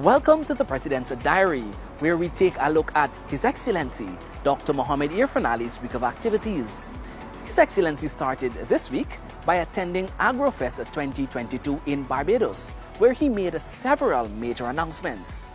Welcome to the President's Diary, where we take a look at His Excellency, Dr. Mohamed Irfaan Ali's week of activities. His Excellency started this week by attending AgroFest 2022 in Barbados, where he made several major announcements.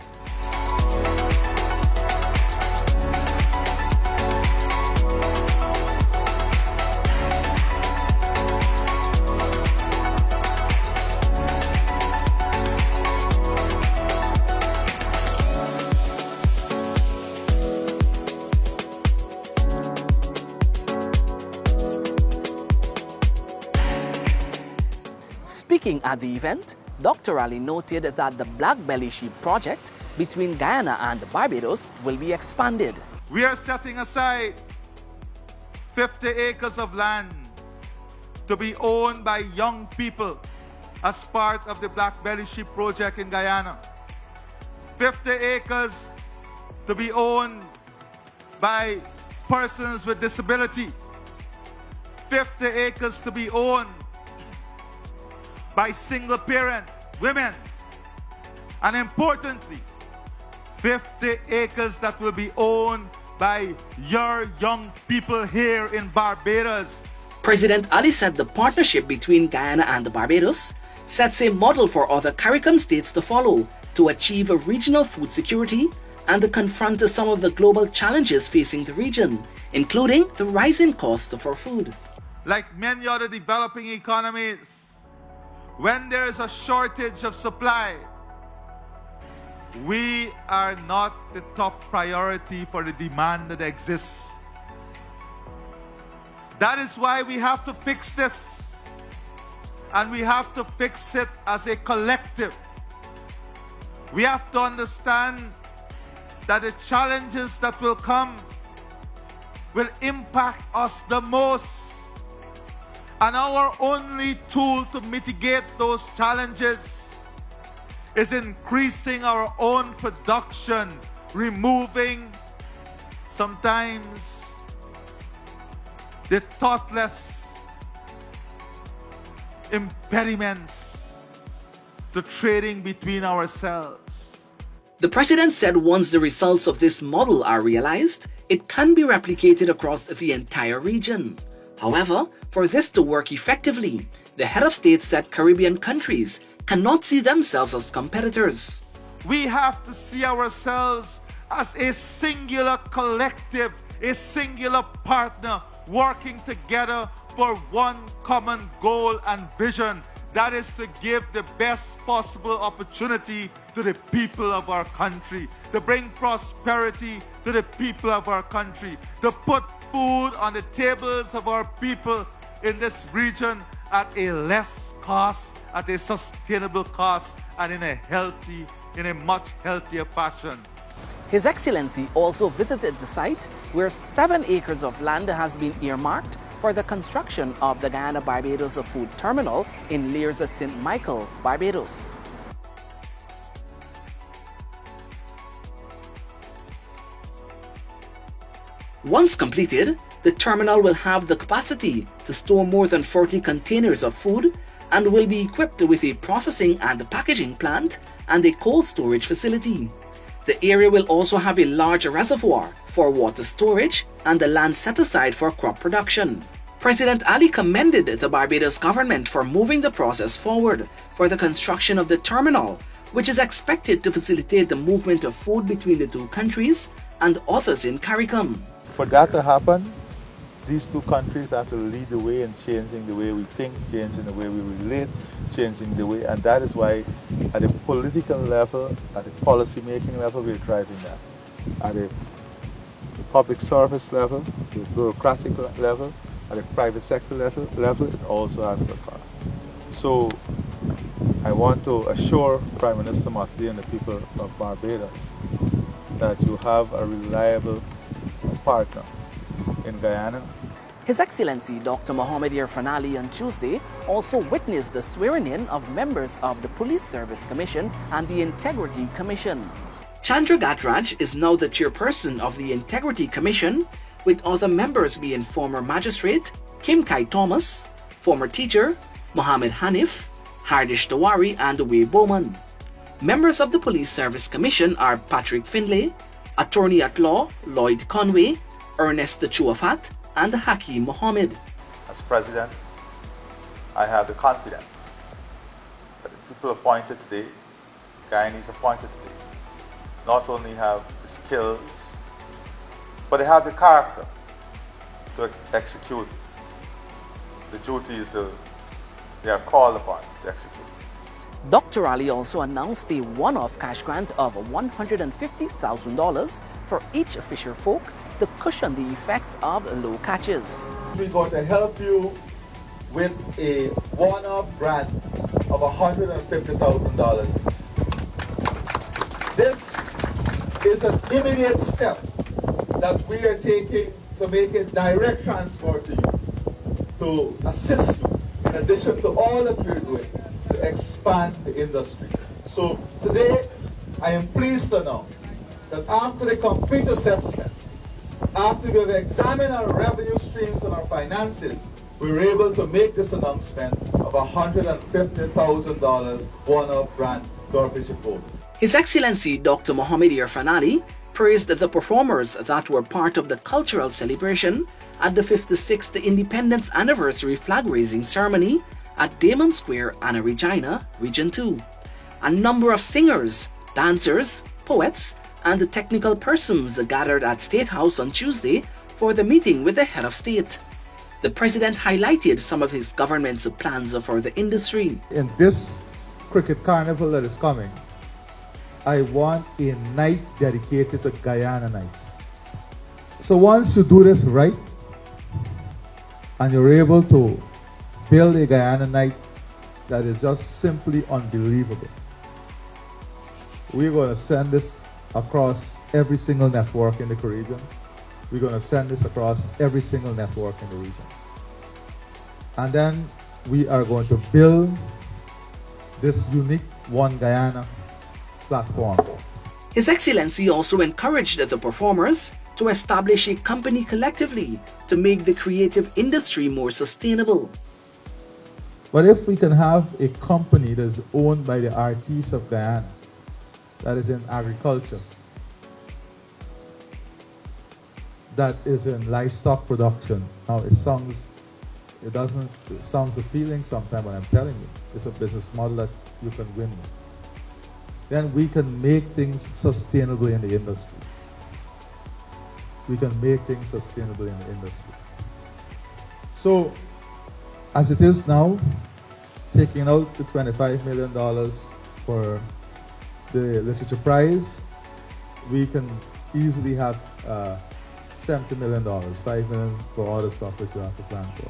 Speaking at the event, Dr. Ali noted that the Black Belly Sheep project between Guyana and Barbados will be expanded. We are setting aside 50 acres of land to be owned by young people as part of the Black Belly Sheep project in Guyana. 50 acres to be owned by persons with disability. 50 acres to be owned by single parent women, and importantly, 50 acres that will be owned by your young people here in Barbados. President Ali said the partnership between Guyana and Barbados sets a model for other CARICOM states to follow to achieve a regional food security and to confront some of the global challenges facing the region, including the rising cost for food. Like many other developing economies, when there is a shortage of supply, we are not the top priority for the demand that exists. That is why we have to fix this, and we have to fix it as a collective. We have to understand that the challenges that will come will impact us the most. And our only tool to mitigate those challenges is increasing our own production, removing sometimes the thoughtless impediments to trading between ourselves. The President said once the results of this model are realized, it can be replicated across the entire region. However, for this to work effectively, the head of state said Caribbean countries cannot see themselves as competitors. We have to see ourselves as a singular collective, a singular partner, working together for one common goal and vision. That is to give the best possible opportunity to the people of our country, to bring prosperity to the people of our country, to put food on the tables of our people in this region at a less cost, at a sustainable cost, and in a much healthier fashion. His Excellency also visited the site where 7 acres of land has been earmarked for the construction of the Guyana-Barbados Food Terminal in Leers, St. Michael, Barbados. Once completed, the terminal will have the capacity to store more than 40 containers of food and will be equipped with a processing and packaging plant and a cold storage facility. The area will also have a large reservoir for water storage and the land set aside for crop production. President Ali commended the Barbados government for moving the process forward for the construction of the terminal, which is expected to facilitate the movement of food between the two countries and others in CARICOM. For that to happen, these two countries have to lead the way in changing the way we think, changing the way we relate, changing the way, and that is why at the political level, at the policy making level, we're driving that. At the public service level, the bureaucratic level, at the private sector level, it also has to occur. So I want to assure Prime Minister Matli and the people of Barbados that you have a reliable partner in Guyana. His Excellency Dr. Mohamed Irfaan Ali on Tuesday also witnessed the swearing-in of members of the Police Service Commission and the Integrity Commission. Chandra Gatraj is now the chairperson of the Integrity Commission, with other members being former magistrate Kim Kai Thomas, former teacher Mohammed Hanif, Hardish Tawari and Wei Bowman. Members of the Police Service Commission are Patrick Finlay, Attorney at Law Lloyd Conway, Ernest Chuafat, and Hakeem Mohammed. As President, I have the confidence that the people appointed today, Guyanese appointed today, not only have the skills, but they have the character to execute the duties they are called upon to execute. Dr. Ali also announced a one-off cash grant of $150,000 for each fisherfolk to cushion the effects of low catches. We're going to help you with a one-off grant of $150,000. This is an immediate step that we are taking to make it direct transport to you, to assist you, in addition to all that we're doing to expand the industry. So today, I am pleased to announce that after the complete assessment, after we have examined our revenue streams and our finances, we were able to make this announcement of $150,000 one-off grant to our fishing folk. His Excellency Dr. Mohamed Irfaan Ali praised the performers that were part of the cultural celebration at the 56th Independence Anniversary flag-raising ceremony at Damon Square, Anna Regina, Region 2. A number of singers, dancers, poets, and technical persons gathered at State House on Tuesday for the meeting with the head of state. The president highlighted some of his government's plans for the industry. In this cricket carnival that is coming, I want a night dedicated to Guyana Night. So once you do this right, and you're able to build a Guyana Night that is just simply unbelievable, we're going to send this across every single network in the Caribbean. We're going to send this across every single network in the region. And then we are going to build this unique One Guyana platform. His Excellency also encouraged the performers to establish a company collectively to make the creative industry more sustainable. But if we can have a company that is owned by the artists of Guyana, that is in agriculture, that is in livestock production. Now it sounds appealing sometimes, but I'm telling you, it's a business model that you can win with. Then we can make things sustainable in the industry. We can make things sustainable in the industry. So, as it is now, taking out the $25 million for the literature prize, we can easily have $70 million, $5 million for all the stuff that you have to plan for,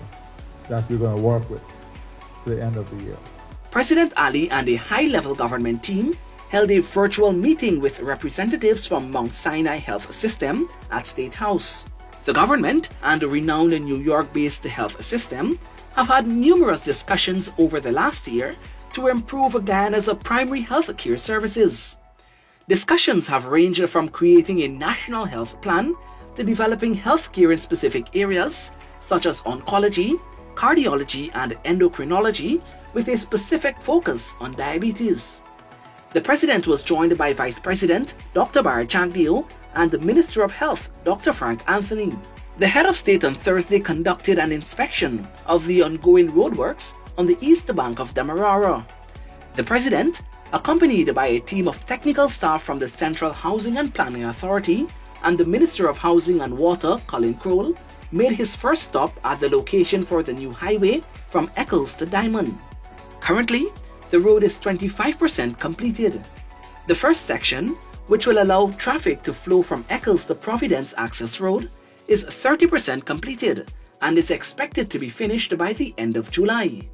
that we're going to work with to the end of the year. President Ali and a high-level government team held a virtual meeting with representatives from Mount Sinai Health System at State House. The government and the renowned New York-based health system have had numerous discussions over the last year to improve Guyana's primary health care services. Discussions have ranged from creating a national health plan to developing healthcare in specific areas such as oncology, cardiology, and endocrinology with a specific focus on diabetes. The President was joined by Vice President Dr. Barry Chagdio and the Minister of Health, Dr. Frank Anthony. The head of state on Thursday conducted an inspection of the ongoing roadworks on the east bank of Demerara. The President, accompanied by a team of technical staff from the Central Housing and Planning Authority and the Minister of Housing and Water, Colin Crowell, made his first stop at the location for the new highway from Eccles to Diamond. Currently, the road is 25% completed. The first section, which will allow traffic to flow from Eccles to Providence Access Road, is 30% completed and is expected to be finished by the end of July.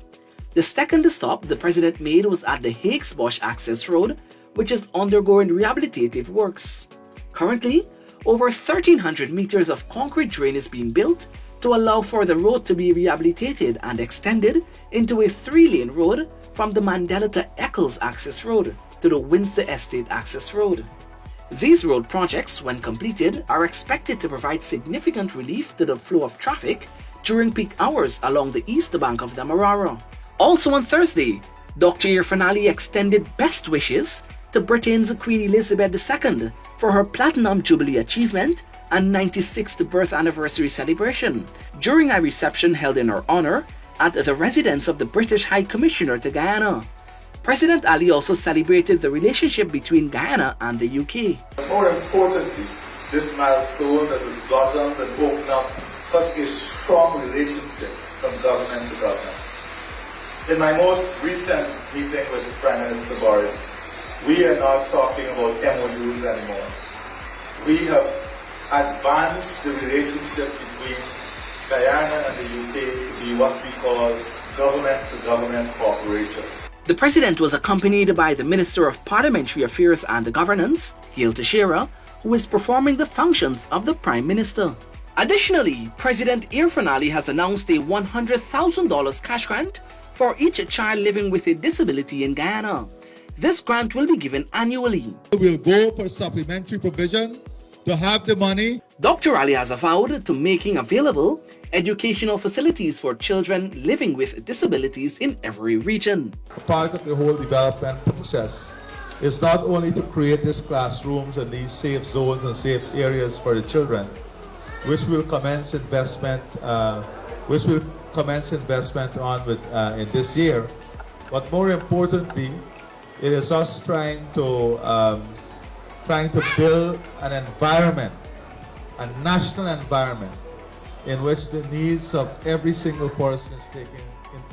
The second stop the President made was at the Hakes-Bosch Access Road, which is undergoing rehabilitative works. Currently, over 1,300 meters of concrete drain is being built to allow for the road to be rehabilitated and extended into a 3-lane road from the Mandela to Eccles Access Road to the Windsor Estate Access Road. These road projects, when completed, are expected to provide significant relief to the flow of traffic during peak hours along the east bank of Demerara. Also on Thursday, Dr. Irfaan Ali extended best wishes to Britain's Queen Elizabeth II for her Platinum Jubilee achievement and 96th birth anniversary celebration during a reception held in her honor at the residence of the British High Commissioner to Guyana. President Ali also celebrated the relationship between Guyana and the UK. More importantly, this milestone that has blossomed and opened up such a strong relationship from government to government. In my most recent meeting with Prime Minister Boris, we are not talking about MOUs anymore. We have advanced the relationship between Guyana and the UK to be what we call government-to-government cooperation. The President was accompanied by the Minister of Parliamentary Affairs and Governance, Haile Teixeira, who is performing the functions of the Prime Minister. Additionally, President Irfaan Ali has announced a $100,000 cash grant for each child living with a disability in Guyana. This grant will be given annually. We'll go for supplementary provision to have the money. Dr. Ali has vowed to making available educational facilities for children living with disabilities in every region. Part of the whole development process is not only to create these classrooms and these safe zones and safe areas for the children, which will commence investment on in this year, but more importantly, it is us trying to build an environment, a national environment, in which the needs of every single person is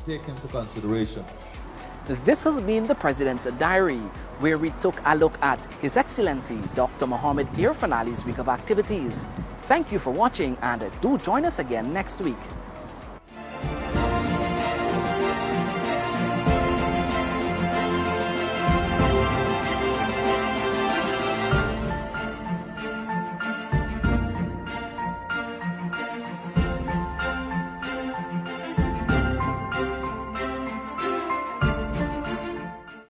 taken into consideration. This has been the President's Diary, where we took a look at His Excellency Dr. Mohamed Irfaan Ali's week of activities. Thank you for watching, and do join us again next week.